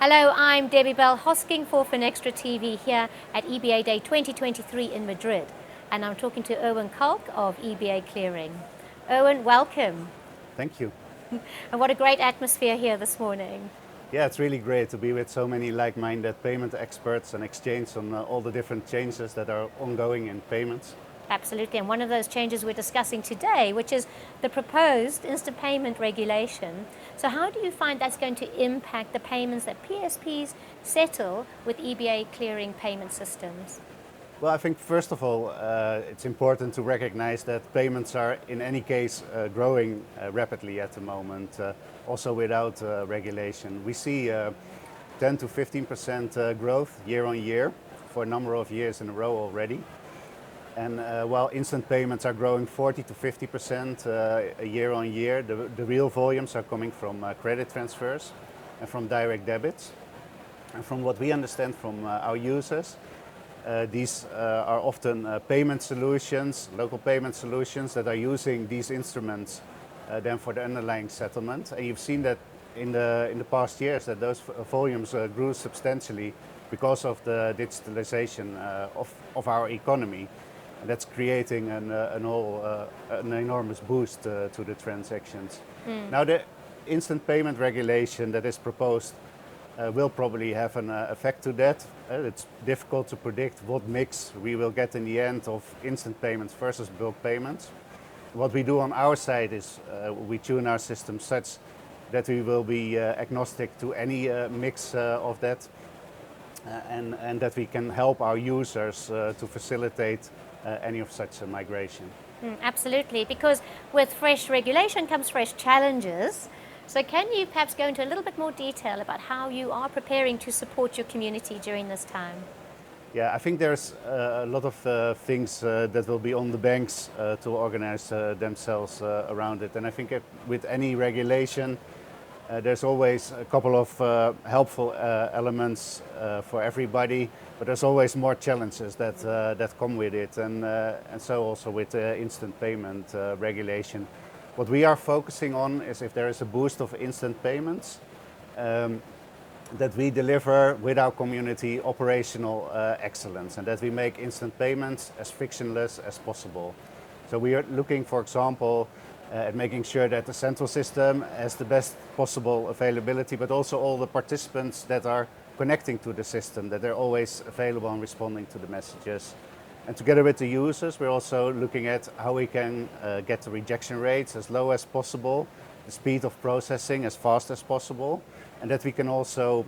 Hello, I'm Debbie Bell, hosting for Finextra TV here at EBAday 2023 in Madrid. And I'm talking to Erwin Kalk of EBA Clearing. Erwin, welcome. Thank you. And what a great atmosphere here this morning. Yeah, it's really great to be with so many like-minded payment experts and exchange on all the different changes that are ongoing in payments. Absolutely, and one of those changes we're discussing today, which is the proposed instant payment regulation. So how do you find that's going to impact the payments that PSPs settle with EBA clearing payment systems? Well, I think first of all, it's important to recognize that payments are in any case growing rapidly at the moment, also without regulation. We see 10 to 15% growth year on year for a number of years in a row already. And while instant payments are growing 40 to 50% year on year, the real volumes are coming from credit transfers and from direct debits. And from what we understand from our users, these are often payment solutions, local payment solutions that are using these instruments then for the underlying settlement. And you've seen that in the past years that those volumes grew substantially because of the digitalization of our economy. And that's creating an enormous boost to the transactions. Now the instant payment regulation that is proposed will probably have an effect to that. It's difficult to predict what mix we will get in the end of instant payments versus bulk payments. What we do on our side is we tune our system such that we will be agnostic to any mix of that and that we can help our users to facilitate any of such a migration. Absolutely, because with fresh regulation comes fresh challenges. So can you perhaps go into a little bit more detail about how you are preparing to support your community during this time? Yeah, I think there's a lot of things that will be on the banks to organize themselves around it. And I think with any regulation, there's always a couple of helpful elements for everybody, but there's always more challenges that come with it. And so also with instant payment regulation. What we are focusing on is if there is a boost of instant payments, that we deliver with our community operational excellence and that we make instant payments as frictionless as possible. So we are looking, for example, at making sure that the central system has the best possible availability, but also all the participants that are connecting to the system, that they're always available and responding to the messages. And together with the users, we're also looking at how we can get the rejection rates as low as possible, the speed of processing as fast as possible, and that we can also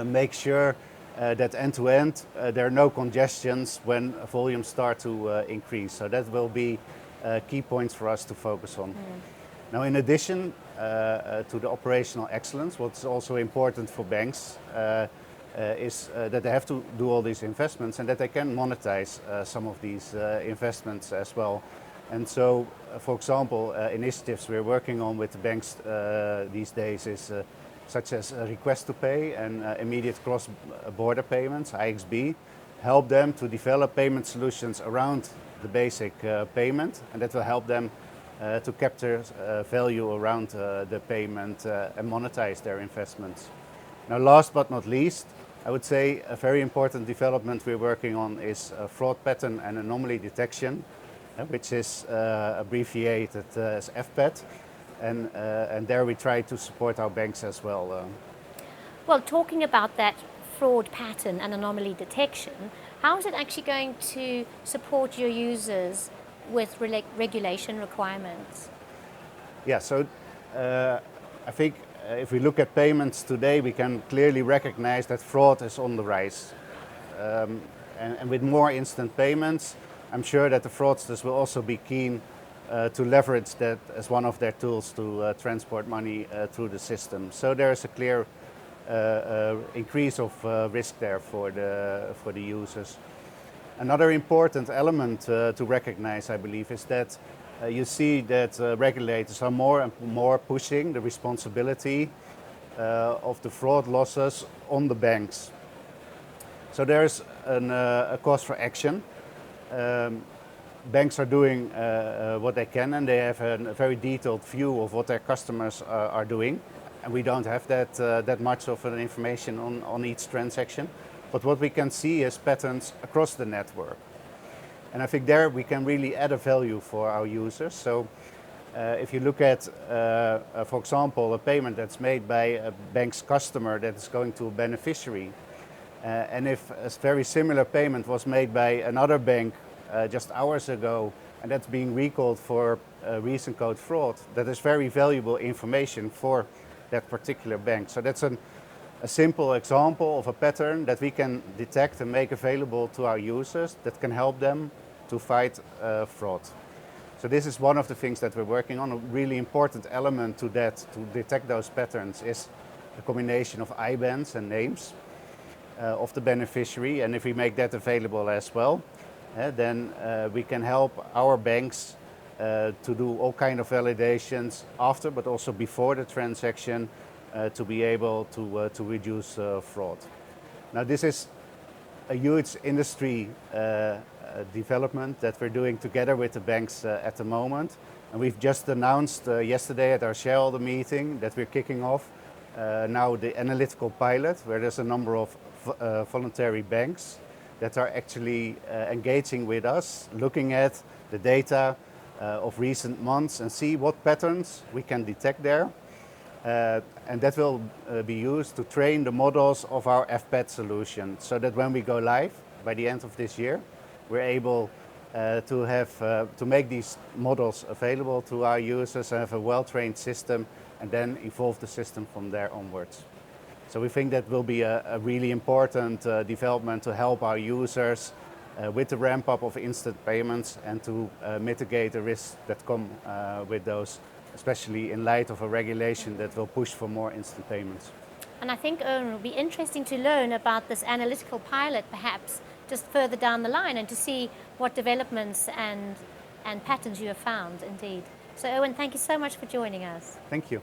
make sure that end-to-end there are no congestions when volumes start to increase. So that will be key points for us to focus on. Now, in addition to the operational excellence, what's also important for banks is that they have to do all these investments and that they can monetize some of these investments as well. And so, for example, initiatives we're working on with the banks these days is such as request to pay and immediate cross-border payments, IXB, help them to develop payment solutions around the basic payment, and that will help them to capture value around the payment and monetize their investments. Now, last but not least, I would say a very important development we're working on is fraud pattern and anomaly detection, which is abbreviated as FPAD, and there we try to support our banks as well. Well, talking about that fraud pattern and anomaly detection, how is it actually going to support your users with regulation requirements? Yeah, so I think if we look at payments today, we can clearly recognize that fraud is on the rise. And with more instant payments, I'm sure that the fraudsters will also be keen to leverage that as one of their tools to transport money through the system. So there is a clear increase of risk there for the users. Another important element to recognize, I believe, is that you see that regulators are more and more pushing the responsibility of the fraud losses on the banks. So there's a cause for action. Banks are doing what they can, and they have a very detailed view of what their customers are doing. and we don't have that much of an information on each transaction. But what we can see is patterns across the network. And I think there we can really add a value for our users. So if you look at, for example, a payment that's made by a bank's customer that is going to a beneficiary, and if a very similar payment was made by another bank just hours ago, and that's being recalled for recent code fraud, that is very valuable information for that particular bank. So that's a simple example of a pattern that we can detect and make available to our users that can help them to fight fraud. So this is one of the things that we're working on. A really important element to that, to detect those patterns, is a combination of IBANs and names of the beneficiary. And if we make that available as well, then we can help our banks to do all kind of validations after, but also before the transaction, to be able to reduce fraud. Now this is a huge industry development that we're doing together with the banks at the moment. And we've just announced yesterday at our shareholder meeting that we're kicking off now the analytical pilot, where there's a number of voluntary banks that are actually engaging with us, looking at the data of recent months and see what patterns we can detect there. And that will be used to train the models of our FPAD solution, so that when we go live by the end of this year, we're able to make these models available to our users and have a well-trained system, and then evolve the system from there onwards. So we think that will be a really important development to help our users with the ramp up of instant payments and to mitigate the risks that come with those, especially in light of a regulation that will push for more instant payments. And I think it will be interesting to learn about this analytical pilot perhaps just further down the line, and to see what developments and patterns you have found indeed. So Owen, thank you so much for joining us. Thank you.